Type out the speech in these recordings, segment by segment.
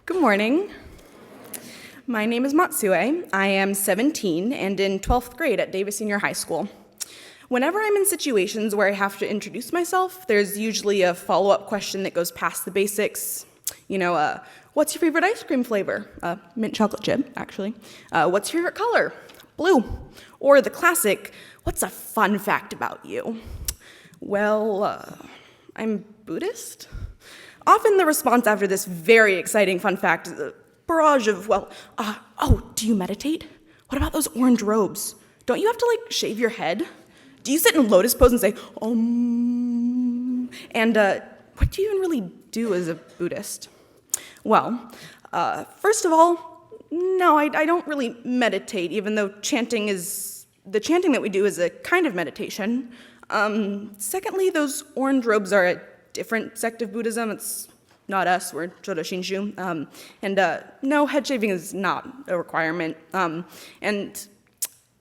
Good morning. My name is Matsue. I am 17 and in 12th grade at Davis Senior High School. Whenever I'm in situations where I have to introduce myself, there's usually a follow-up question that goes past the basics. What's your favorite ice cream flavor? Mint chocolate chip, actually. What's your favorite color? Blue. Or the classic, what's a fun fact about you? Well, I'm Buddhist. Often the response after this very exciting fun fact is a barrage of, do you meditate? What about those orange robes? Don't you have to, shave your head? Do you sit in lotus pose and say, Om? And what do you even really do as a Buddhist? Well, first of all, no, I don't really meditate, even though the chanting that we do is a kind of meditation. Secondly, those orange robes are a different sect of Buddhism. It's not us, we're Jodo Shinshu. No, head shaving is not a requirement. And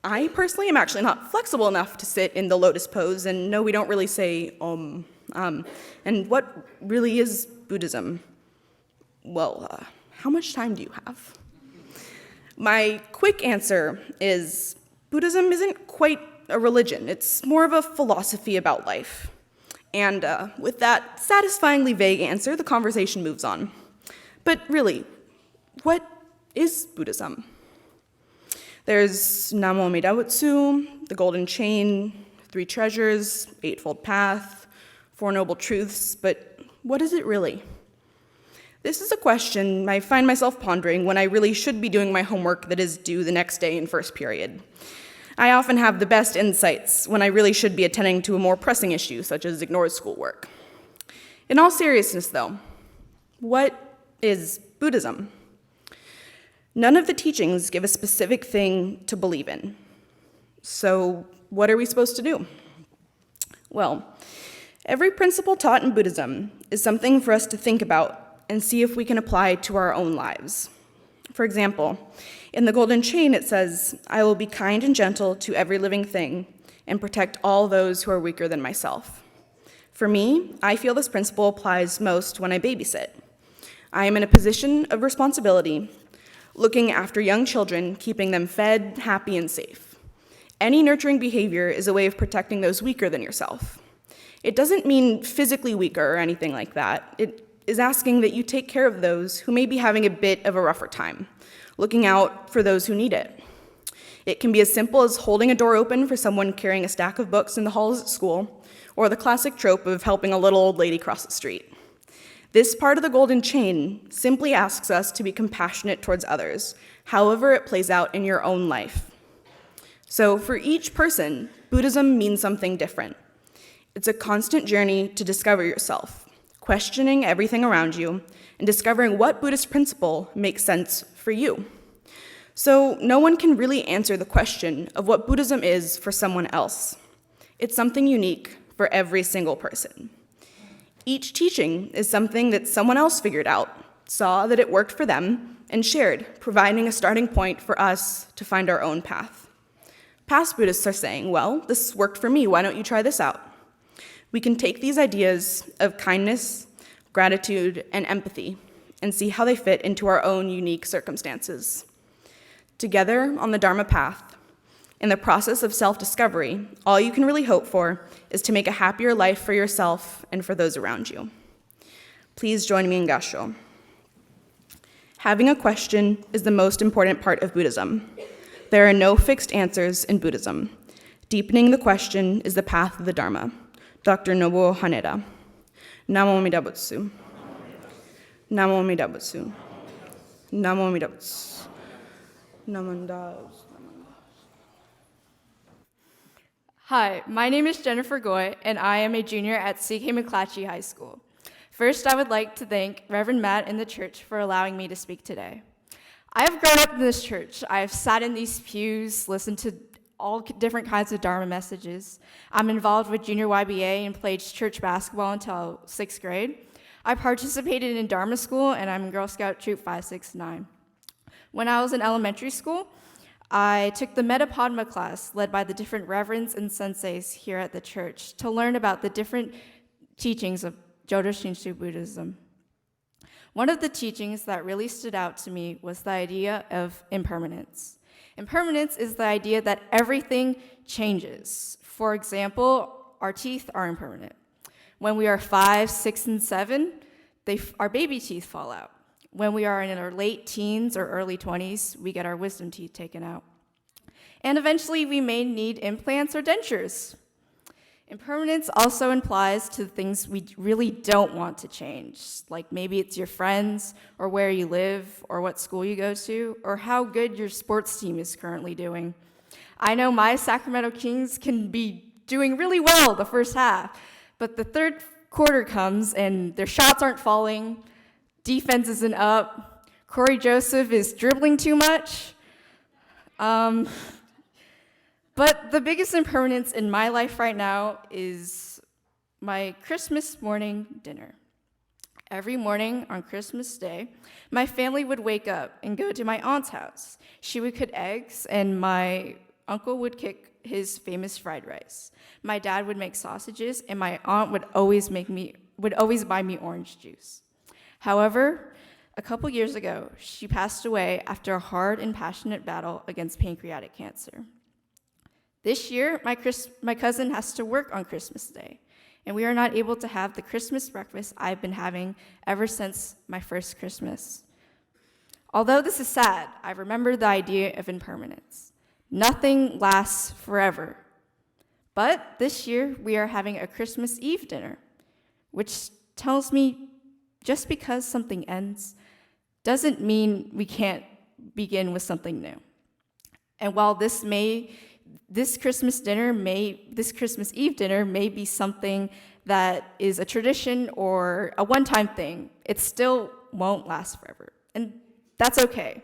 I personally am actually not flexible enough to sit in the lotus pose, and no, we don't really say Om. And what really is Buddhism? Well, how much time do you have? My quick answer is Buddhism isn't quite a religion. It's more of a philosophy about life. And with that satisfyingly vague answer, the conversation moves on. But really, what is Buddhism? There's Namo Amida Butsu, the Golden Chain, Three Treasures, Eightfold Path, Four Noble Truths, but what is it really? This is a question I find myself pondering when I really should be doing my homework that is due the next day in first period. I often have the best insights when I really should be attending to a more pressing issue, such as ignored schoolwork. In all seriousness, though, what is Buddhism? None of the teachings give a specific thing to believe in. So what are we supposed to do? Well, every principle taught in Buddhism is something for us to think about and see if we can apply to our own lives. For example, in the Golden Chain it says, I will be kind and gentle to every living thing and protect all those who are weaker than myself. For me, I feel this principle applies most when I babysit. I am in a position of responsibility, looking after young children, keeping them fed, happy, and safe. Any nurturing behavior is a way of protecting those weaker than yourself. It doesn't mean physically weaker or anything like that. It is asking that you take care of those who may be having a bit of a rougher time, looking out for those who need it. It can be as simple as holding a door open for someone carrying a stack of books in the halls at school, or the classic trope of helping a little old lady cross the street. This part of the Golden Chain simply asks us to be compassionate towards others, however it plays out in your own life. So for each person, Buddhism means something different. It's a constant journey to discover yourself, questioning everything around you, and discovering what Buddhist principle makes sense for you. So no one can really answer the question of what Buddhism is for someone else. It's something unique for every single person. Each teaching is something that someone else figured out, saw that it worked for them, and shared, providing a starting point for us to find our own path. Past Buddhists are saying, well, this worked for me, why don't you try this out? We can take these ideas of kindness, gratitude, and empathy and see how they fit into our own unique circumstances. Together on the Dharma path, in the process of self-discovery, all you can really hope for is to make a happier life for yourself and for those around you. Please join me in Gassho. Having a question is the most important part of Buddhism. There are no fixed answers in Buddhism. Deepening the question is the path of the Dharma. Dr. Nobuo Haneda. Namo Amida Butsu. Namo Amida Butsu. Namo Amida Butsu. Namandas. Hi, my name is Jennifer Goy, and I am a junior at C.K. McClatchy High School. First, I would like to thank Reverend Matt and the church for allowing me to speak today. I have grown up in this church. I have sat in these pews, listened to all different kinds of Dharma messages. I'm involved with junior YBA and played church basketball until 6th grade. I participated in Dharma school, and I'm in Girl Scout Troop 569. When I was in elementary school, I took the Metapadma class led by the different reverends and senseis here at the church to learn about the different teachings of Jodo Shinshu Buddhism. One of the teachings that really stood out to me was the idea of impermanence. Impermanence is the idea that everything changes. For example, our teeth are impermanent. When we are 5, 6, and 7, our baby teeth fall out. When we are in our late teens or early 20s, we get our wisdom teeth taken out. And eventually, we may need implants or dentures. Impermanence also implies to things we really don't want to change, like maybe it's your friends, or where you live, or what school you go to, or how good your sports team is currently doing. I know my Sacramento Kings can be doing really well the first half, but the third quarter comes and their shots aren't falling, defense isn't up, Corey Joseph is dribbling too much. But the biggest impermanence in my life right now is my Christmas morning dinner. Every morning on Christmas Day, my family would wake up and go to my aunt's house. She would cook eggs, and my uncle would cook his famous fried rice. My dad would make sausages, and my aunt would always buy me orange juice. However, a couple years ago, she passed away after a hard and passionate battle against pancreatic cancer. This year, my cousin has to work on Christmas Day, and we are not able to have the Christmas breakfast I've been having ever since my first Christmas. Although this is sad, I remember the idea of impermanence. Nothing lasts forever. But this year, we are having a Christmas Eve dinner, which tells me just because something ends doesn't mean we can't begin with something new. And while this Christmas Eve dinner may be something that is a tradition or a one-time thing, it still won't last forever. And that's okay.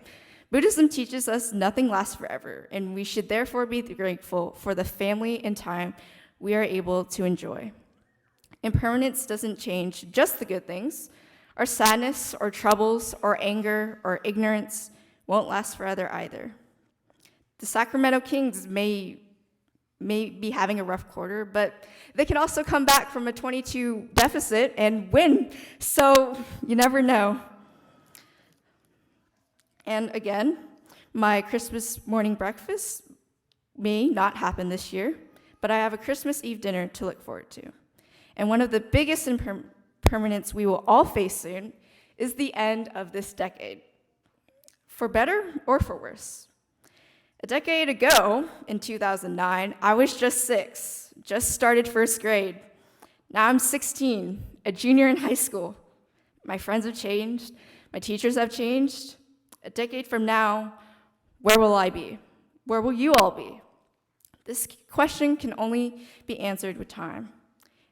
Buddhism teaches us nothing lasts forever, and we should therefore be grateful for the family and time we are able to enjoy. Impermanence doesn't change just the good things. Our sadness or troubles or anger or ignorance won't last forever either. The Sacramento Kings may be having a rough quarter, but they can also come back from a 22 deficit and win. So you never know. And again, my Christmas morning breakfast may not happen this year, but I have a Christmas Eve dinner to look forward to. And one of the biggest impermanence we will all face soon is the end of this decade, for better or for worse. A decade ago, in 2009, I was just 6, just started first grade. Now I'm 16, a junior in high school. My friends have changed, my teachers have changed. A decade from now, where will I be? Where will you all be? This question can only be answered with time.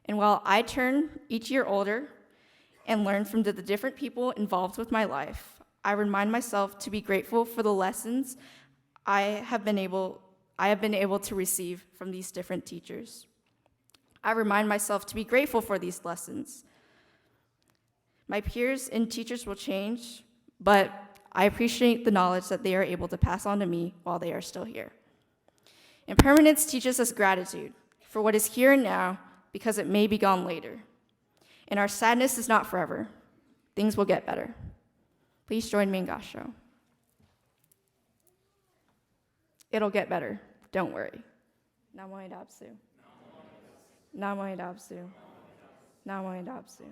And while I turn each year older and learn from the different people involved with my life, I remind myself to be grateful for the lessons I have been able to receive from these different teachers. I remind myself to be grateful for these lessons. My peers and teachers will change, but I appreciate the knowledge that they are able to pass on to me while they are still here. Impermanence teaches us gratitude for what is here and now because it may be gone later. And our sadness is not forever. Things will get better. Please join me in Gasho. It'll get better. Don't worry. Namo Dapsu. Namo Dapsu. Namo Dapsu.